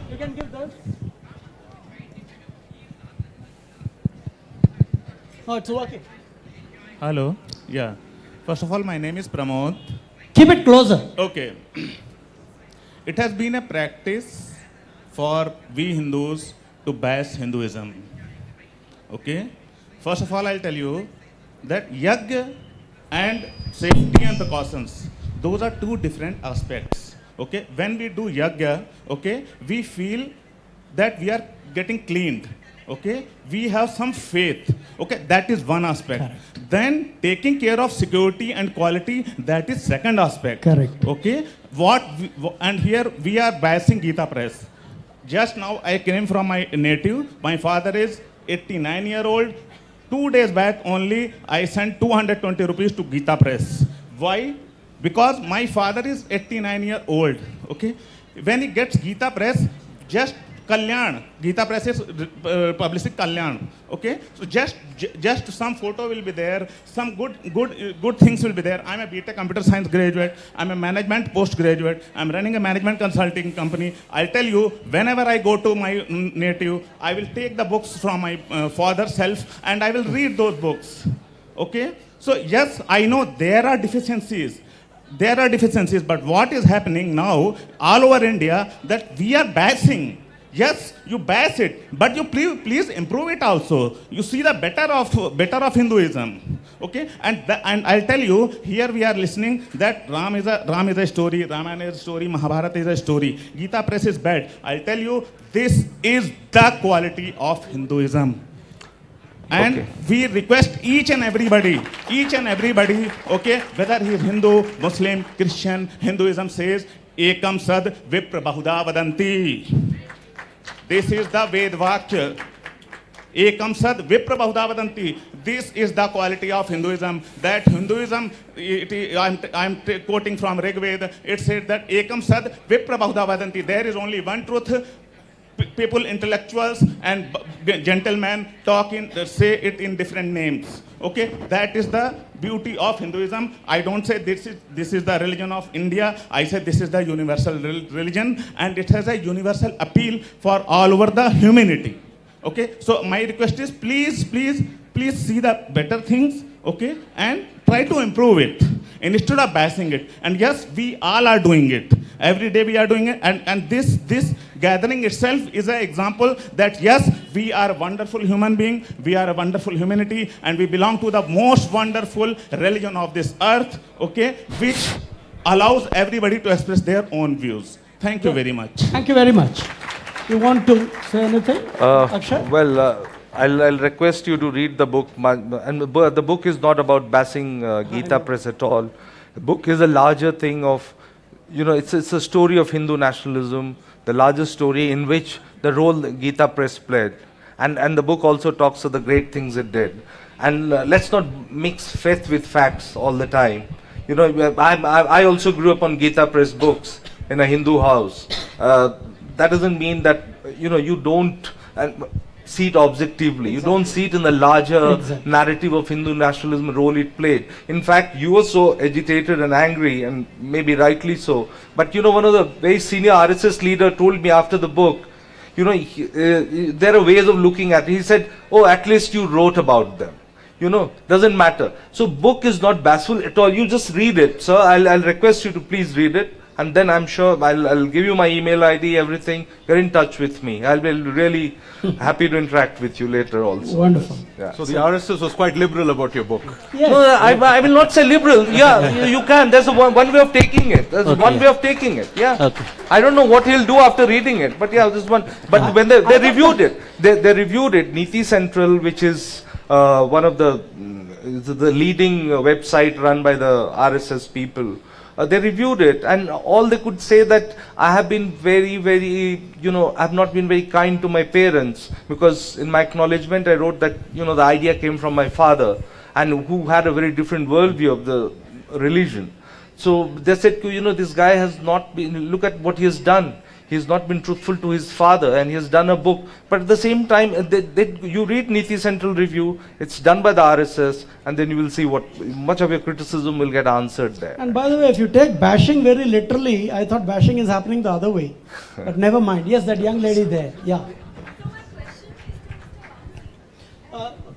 You can give those. No, it's working. Hello. Yeah. First of all, my name is Pramod. Keep it closer. Okay. It has been a practice for we Hindus to bash Hinduism. Okay. First of all, I'll tell you that yajna and safety and precautions, those are two different aspects. Okay. When we do yajna, okay, we feel that we are getting cleaned. Okay, we have some faith. Okay, that is one aspect. Correct. Then taking care of security and quality, that is second aspect. Correct. Okay, and here we are bashing Gita Press. Just now I came from my native. My father is 89-year-old. 2 days back only I sent 220 rupees to Gita Press. Why? Because my father is 89-year-old. Okay, when he gets Gita Press, just Kalyan, Gita Press is publishing Kalyan. Okay, so just some photo will be there, some good things will be there. I'm a BTech Computer Science graduate. I'm a management postgraduate. I'm running a management consulting company. I'll tell you, whenever I go to my native, I will take the books from my father's shelf and I will read those books. Okay, so yes, I know there are deficiencies. But what is happening now all over India that we are bashing. Yes, you bash it, but you please improve it also. You see the better of Hinduism. Okay, and I'll tell you, here we are listening that Ram is a story, Ramayana is a story, Mahabharata is a story, Gita Press is bad. I'll tell you, this is the quality of Hinduism. And we request each and everybody, okay, whether he is Hindu, Muslim, Christian, Hinduism says, Ekam Sad Vipra Bahuda Vadanti. This is the Ved Vakya. Ekam Sad Vipra Bahuda Vadanti. This is the quality of Hinduism. That Hinduism, I'm quoting from Rig Veda, it said that Ekam Sad Vipra Bahuda Vadanti. There is only one truth. People, intellectuals and gentlemen say it in different names. Okay, that is the beauty of Hinduism. I don't say this is the religion of India. I say this is the universal religion, and it has a universal appeal for all over the humanity. Okay, so my request is please see the better things, okay, and try to improve it instead of bashing it. And yes, we all are doing it. Every day we are doing it, and this gathering itself is an example that yes, we are a wonderful human being, we are a wonderful humanity, and we belong to the most wonderful religion of this earth, okay, which allows everybody to express their own views. Thank you very much. Thank you very much. You want to say anything, Akshay? Well, I'll request you to read the book. And the book is not about bashing Gita Press at all. The book is a larger thing of, it's a story of Hindu nationalism, the largest story in which the role Gita Press played. And the book also talks of the great things it did. And let's not mix faith with facts all the time. I also grew up on Gita Press books in a Hindu house. That doesn't mean that, you don't see it objectively. You don't see it in the larger narrative of Hindu nationalism role it played. In fact, you were so agitated and angry, and maybe rightly so. But one of the very senior RSS leader told me after the book, there are ways of looking at it. He said, oh, at least you wrote about them. Doesn't matter. So book is not bashful at all. You just read it. Sir, I'll request you to please read it. And then I'm sure I'll give you my email ID, everything. Get in touch with me. I'll be really happy to interact with you later also. Wonderful. Yeah. So the RSS was quite liberal about your book. Yes. No, I will not say liberal. Yeah, you can. There's one way of taking it. There's one way of taking it. Yeah. Okay. I don't know what he'll do after reading it. But yeah, this one. But when they reviewed it, they reviewed it. Niti Central, which is one of the leading website run by the RSS people. They reviewed it, and all they could say that I have been very, very, I have not been very kind to my parents, because in my acknowledgement I wrote that, the idea came from my father, and who had a very different worldview of the religion. So they said, this guy has not been, look at what he has done. He has not been truthful to his father, and he has done a book. But at the same time, you read Niti Central review, it's done by the RSS, and then you will see what much of your criticism will get answered there. And by the way, if you take bashing very literally, I thought bashing is happening the other way. But never mind. Yes, that young lady there. Yeah.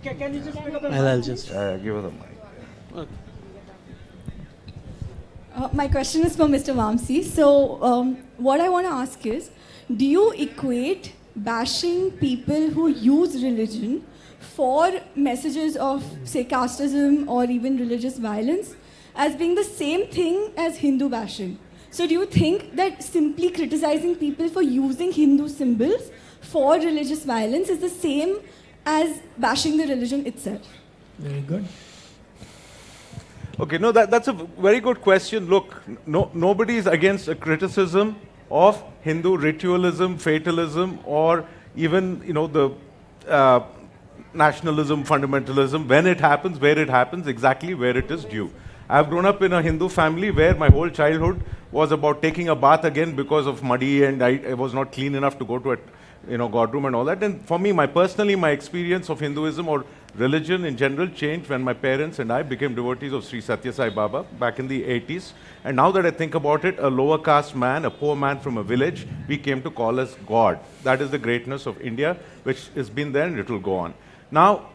Can you just pick up the I'll just give her the mic. Okay. My question is for Mr. Vamsee. So, what I want to ask is, do you equate bashing people who use religion for messages of, say, casteism or even religious violence as being the same thing as Hindu bashing? So, do you think that simply criticizing people for using Hindu symbols for religious violence is the same as bashing the religion itself? Very good. Okay, no, that's a very good question. Look, nobody is against a criticism of Hindu ritualism, fatalism, or even, the nationalism, fundamentalism, when it happens, where it happens, exactly where it is due. I've grown up in a Hindu family where my whole childhood was about taking a bath again because of muddy, and I was not clean enough to go to a God room and all that. And for me, my experience of Hinduism or religion in general changed when my parents and I became devotees of Sri Satya Sai Baba back in the 80s. And now that I think about it, a lower caste man, a poor man from a village, we came to call us God. That is the greatness of India, which has been there and it will go on. Now,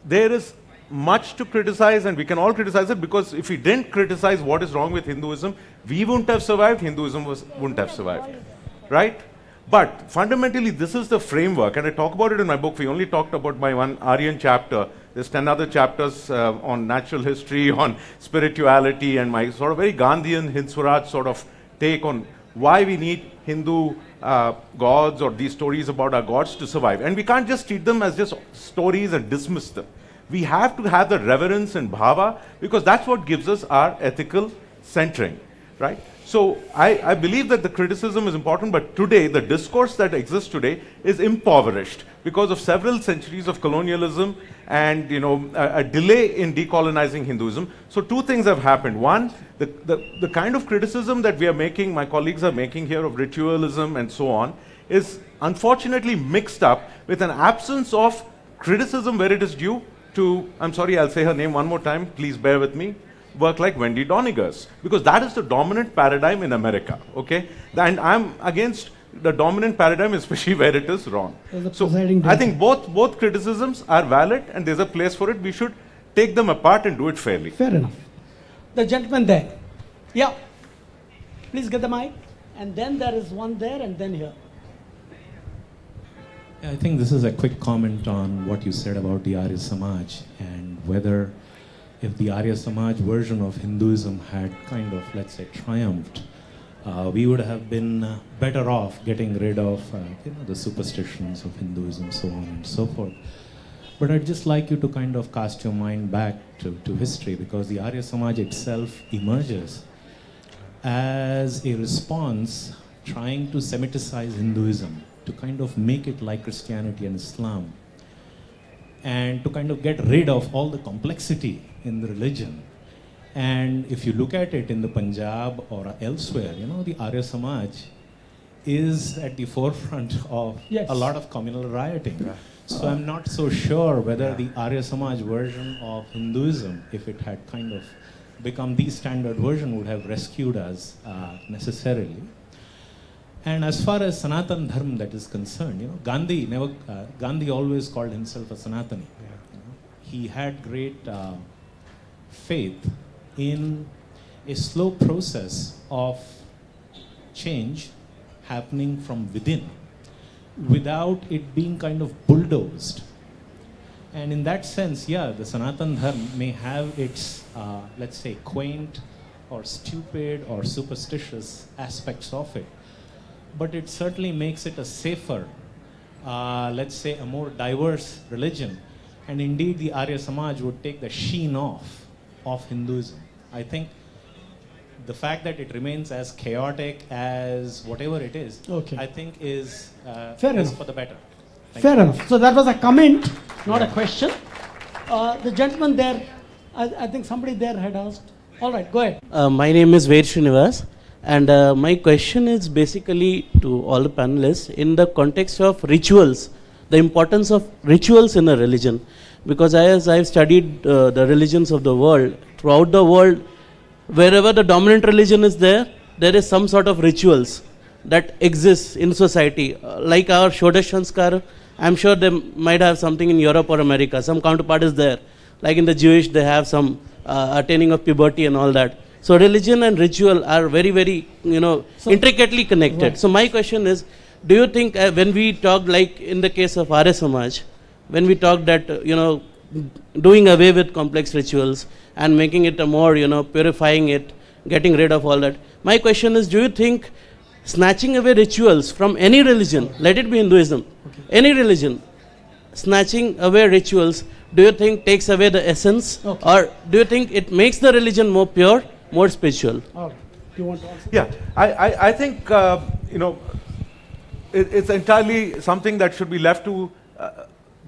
there is much to criticize, and we can all criticize it, because if we didn't criticize what is wrong with Hinduism, we wouldn't have survived, Hinduism wouldn't have survived, right? But fundamentally, this is the framework, and I talk about it in my book. We only talked about my one Aryan chapter. There's 10 other chapters on natural history, on spirituality, and my sort of very Gandhian Hind Swaraj sort of take on why we need Hindu gods or these stories about our gods to survive. And we can't just treat them as just stories and dismiss them. We have to have the reverence and bhava, because that's what gives us our ethical centering, right? So I believe that the criticism is important, but today, the discourse that exists today is impoverished because of several centuries of colonialism and a delay in decolonizing Hinduism. So two things have happened. One, the kind of criticism that we are making, my colleagues are making here, of ritualism and so on, is unfortunately mixed up with an absence of criticism where it is due to, I'm sorry, I'll say her name one more time, please bear with me, work like Wendy Doniger's, because that is the dominant paradigm in America, okay? And I'm against the dominant paradigm, especially where it is wrong. So I think both criticisms are valid, and there's a place for it. We should take them apart and do it fairly. Fair enough. The gentleman there. Yeah. Please get the mic. And then there is one there, and then here. I think this is a quick comment on what you said about the Arya Samaj, and whether if the Arya Samaj version of Hinduism had kind of, let's say, triumphed, we would have been better off getting rid of the superstitions of Hinduism, so on and so forth. But I'd just like you to kind of cast your mind back to history, because the Arya Samaj itself emerges as a response trying to Semiticize Hinduism, to kind of make it like Christianity and Islam, and to kind of get rid of all the complexity in the religion. And if you look at it in the Punjab or elsewhere, the Arya Samaj is at the forefront of a lot of communal rioting. Right. So I'm not so sure whether the Arya Samaj version of Hinduism, if it had kind of become the standard version, would have rescued us necessarily. And as far as Sanatan Dharma that is concerned, Gandhi always called himself a Sanatani. He had great faith in a slow process of change happening from within, without it being kind of bulldozed. And in that sense, the Sanatan Dharma may have its, let's say, quaint or stupid or superstitious aspects of it, but it certainly makes it a safer, let's say, a more diverse religion. And indeed, the Arya Samaj would take the sheen off of Hinduism. I think the fact that it remains as chaotic as whatever it is, I think is for the better. Fair enough. So that was a comment, not a question. The gentleman there, I think somebody there had asked. All right, go ahead. My name is Ved Srinivas, and my question is basically to all the panelists in the context of rituals, the importance of rituals in a religion. Because as I've studied the religions of the world, throughout the world, wherever the dominant religion is there is some sort of rituals that exists in society. Like our Shodash Sanskar, I'm sure they might have something in Europe or America. Some counterpart is there. Like in the Jewish, they have some attaining of puberty and all that. So religion and ritual are very, very, intricately connected. Right. So my question is, do you think when we talk, like in the case of Arya Samaj, when we talk that, doing away with complex rituals and making it a more, purifying it, getting rid of all that. My question is, do you think snatching away rituals from any religion, let it be Hinduism, any religion, snatching away rituals, do you think takes away the essence? Or do you think it makes the religion more pure, more spiritual? All right. Do you want to answer? Yeah, I think, it's entirely something that should be left to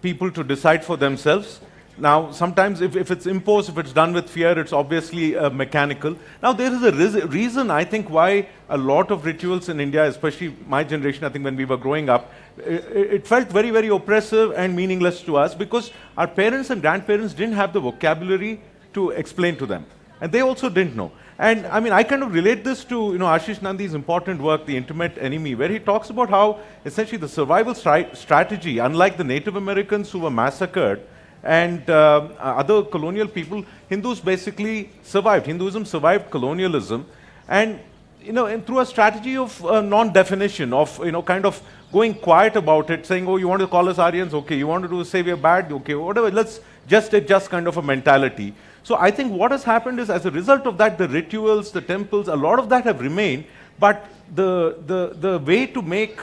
people to decide for themselves. Now, sometimes if it's imposed, if it's done with fear, it's obviously mechanical. Now, there is a reason, I think, why a lot of rituals in India, especially my generation, I think when we were growing up, it felt very, very oppressive and meaningless to us, because our parents and grandparents didn't have the vocabulary to explain to them. And they also didn't know. And I mean, I kind of relate this to, Ashish Nandi's important work, The Intimate Enemy, where he talks about how essentially the survival strategy, unlike the Native Americans who were massacred, and other colonial people, Hindus basically survived. Hinduism survived colonialism. And and through a strategy of non-definition, of kind of going quiet about it, saying, oh, you want to call us Aryans, okay, you want to say we're bad, okay, whatever, let's just adjust kind of a mentality. So I think what has happened is, as a result of that, the rituals, the temples, a lot of that have remained, but the way to make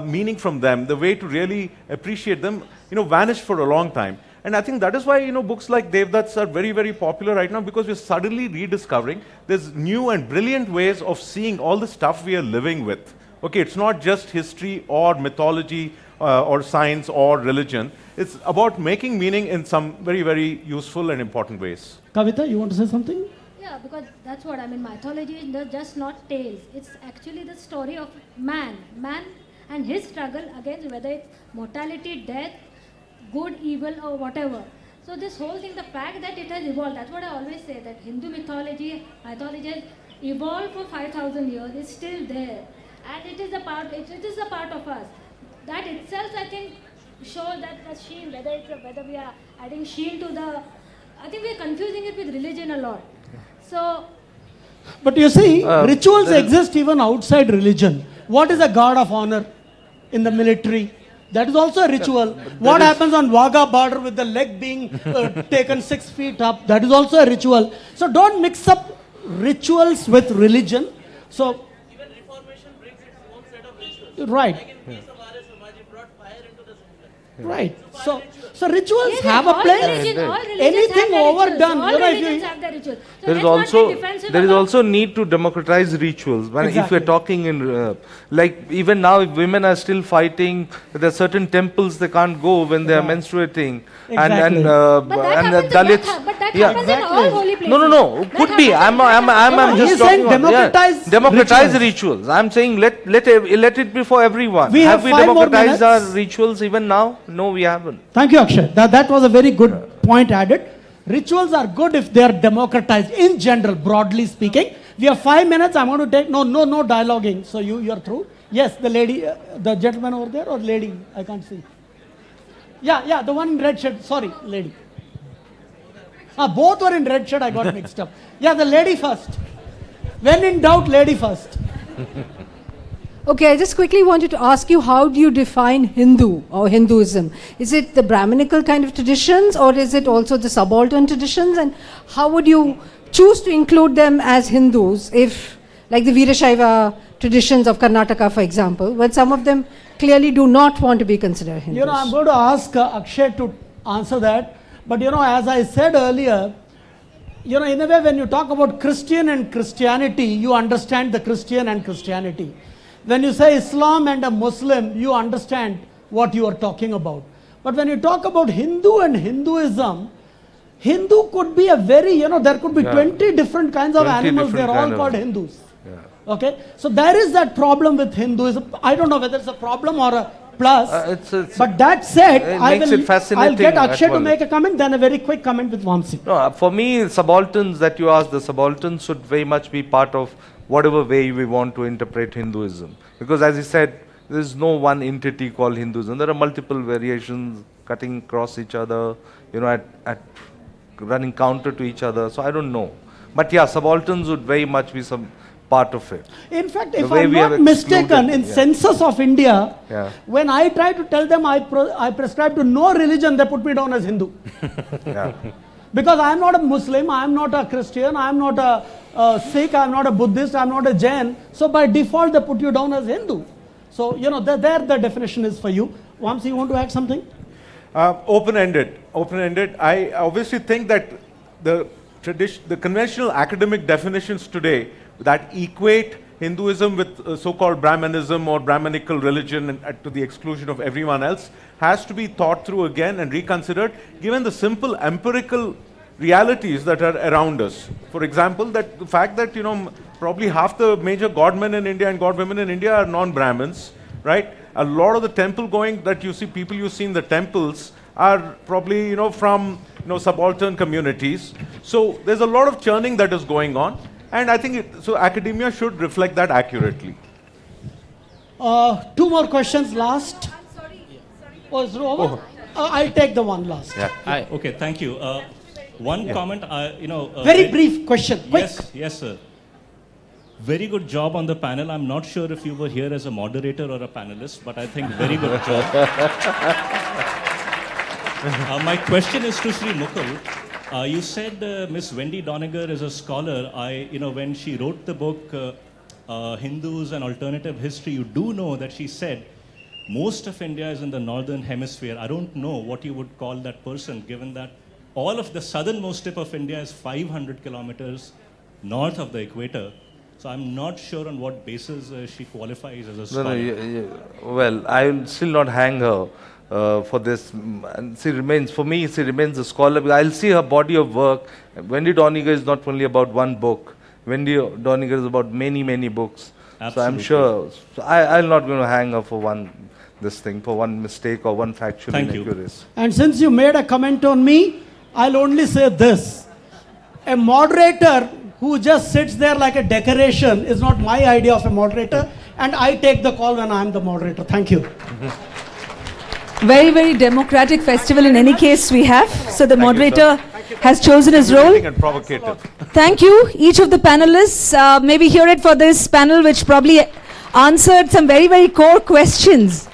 meaning from them, the way to really appreciate them, vanished for a long time. And I think that is why, books like Devdutt's are very, very popular right now, because we're suddenly rediscovering there's new and brilliant ways of seeing all the stuff we are living with. Okay, it's not just history or mythology or science or religion. It's about making meaning in some very, very useful and important ways. Kavita, you want to say something? Yeah, because that's what I mean. Mythology is just not tales. It's actually the story of man and his struggle against whether it's mortality, death, good, evil, or whatever. So this whole thing, the fact that it has evolved, that's what I always say, that Hindu mythology has evolved for 5,000 years, it's still there. And it is a part of us. That itself, I think, shows that the sheen, whether we are adding sheen to the, I think we are confusing it with religion a lot. So, but you see, rituals exist even outside religion. What is a guard of honor in the military? That is also a ritual. What happens on Wagah border with the leg being taken 6 feet up? That is also a ritual. So don't mix up rituals with religion. So Even Reformation brings its own set of rituals. right. Like in case of Arya Samaj, it brought fire into the society. Right. So rituals yes, have a all place. religions Anything have their overdone, Rituals. All religions have their rituals. So There is let's not be also defensive about- need to democratize rituals. When if Exactly. we're talking in like even now, if women are still fighting, there are certain temples they can't go when they are menstruating, Exactly. But that happens, Dalits. but that Yeah. happens in all holy places. No. That Could be. happens I'm He's just saying talking about democratize rituals. I'm saying let it be for everyone. We have we 5 more democratized our minutes. rituals even now? No, we haven't. Thank you, Akshay. That was a very good point added. Rituals are good if they are democratized in general, broadly speaking. We have 5 minutes. I'm going to take no dialoguing. So you're through. Yes, the lady, the gentleman over there, or lady? I can't see. Yeah, the one in red shirt. Sorry, lady. Both were in red shirt. I got mixed up. Yeah, the lady first. When in doubt, lady first. Okay, I just quickly wanted to ask you, how do you define Hindu or Hinduism? Is it the Brahminical kind of traditions, or is it also the subaltern traditions? And how would you choose to include them as Hindus if, like the Veerashaiva traditions of Karnataka, for example, when some of them clearly do not want to be considered Hindus? I'm going to ask Akshay to answer that. But as I said earlier, in a way, when you talk about Christian and Christianity, you understand the Christian and Christianity. When you say Islam and a Muslim, you understand what you are talking about. But when you talk about Hindu and Hinduism, Hindu could be a very, there could be 20 different kinds of 20 animals. They're different all kind called of- Hindus. Yeah. Okay? So there is that problem with Hinduism. I don't know whether it's a problem or a plus. But that said, it I'll makes it fascinating get Akshay at to one. make a comment, then a very quick comment with Vamsee. No, for me, subalterns that you asked, the subalterns should very much be part of whatever way we want to interpret Hinduism. Because as he said, there is no one entity called Hinduism. There are multiple variations cutting across each other, at running counter to each other. So I don't know. But yeah, subalterns would very much be some part of it. In fact, The if way I'm we have not mistaken, excluded, in yeah. Census of India, Yeah. when I try to tell them I prescribe to no religion, they put me down as Hindu. Yeah. Because I'm not a Muslim, I'm not a Christian, I'm not a Sikh, I'm not a Buddhist, I'm not a Jain. So by default, they put you down as Hindu. So, there the definition is for you. Vamsee, you want to add something? Open-ended. I obviously think that the conventional academic definitions today that equate Hinduism with so-called Brahmanism or Brahmanical religion and to the exclusion of everyone else has to be thought through again and reconsidered, given the simple empirical realities that are around us. For example, that the fact that probably half the major godmen in India and godwomen in India are non-Brahmins, right? A lot of the temple going that you see, people you see in the temples are probably from subaltern communities. So there's a lot of churning that is going on, and I think so academia should reflect that accurately. 2 more questions last. Oh, is it over? I'll take the one last. Yeah. Hi. Okay. Thank you. One comment. Very brief question. Quick. Yes, sir. Very good job on the panel. I'm not sure if you were here as a moderator or a panelist, but I think very good job. My question is to Sri Mukul. You said Miss Wendy Doniger is a scholar. When she wrote the book Hindus and Alternative History, you do know that she said most of India is in the northern hemisphere. I don't know what you would call that person, given that all of the southernmost tip of India is 500 kilometers north of the equator. So I'm not sure on what basis she qualifies as a scholar. Well, I will still not hang her for this. And she remains a scholar. Because I'll see her body of work. Wendy Doniger is not only about one book. Wendy Doniger is about many, many books. Absolutely. So I'm sure. So I'm not going to hang her for one mistake or one factual Thank you. inaccuracy. And since you made a comment on me, I'll only say this. A moderator who just sits there like a decoration is not my idea of a moderator, and I take the call when I'm the moderator. Thank you. Very, very democratic festival in any case we have. So the moderator has chosen his role. And provocative. Thank you, each of the panelists. Maybe hear it for this panel, which probably answered some very, very core questions.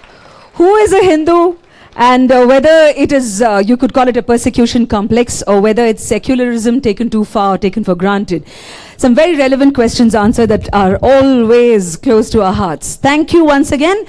Who is a Hindu? And whether it is, you could call it a persecution complex, or whether it's secularism taken too far, taken for granted. Some very relevant questions answered that are always close to our hearts. Thank you once again.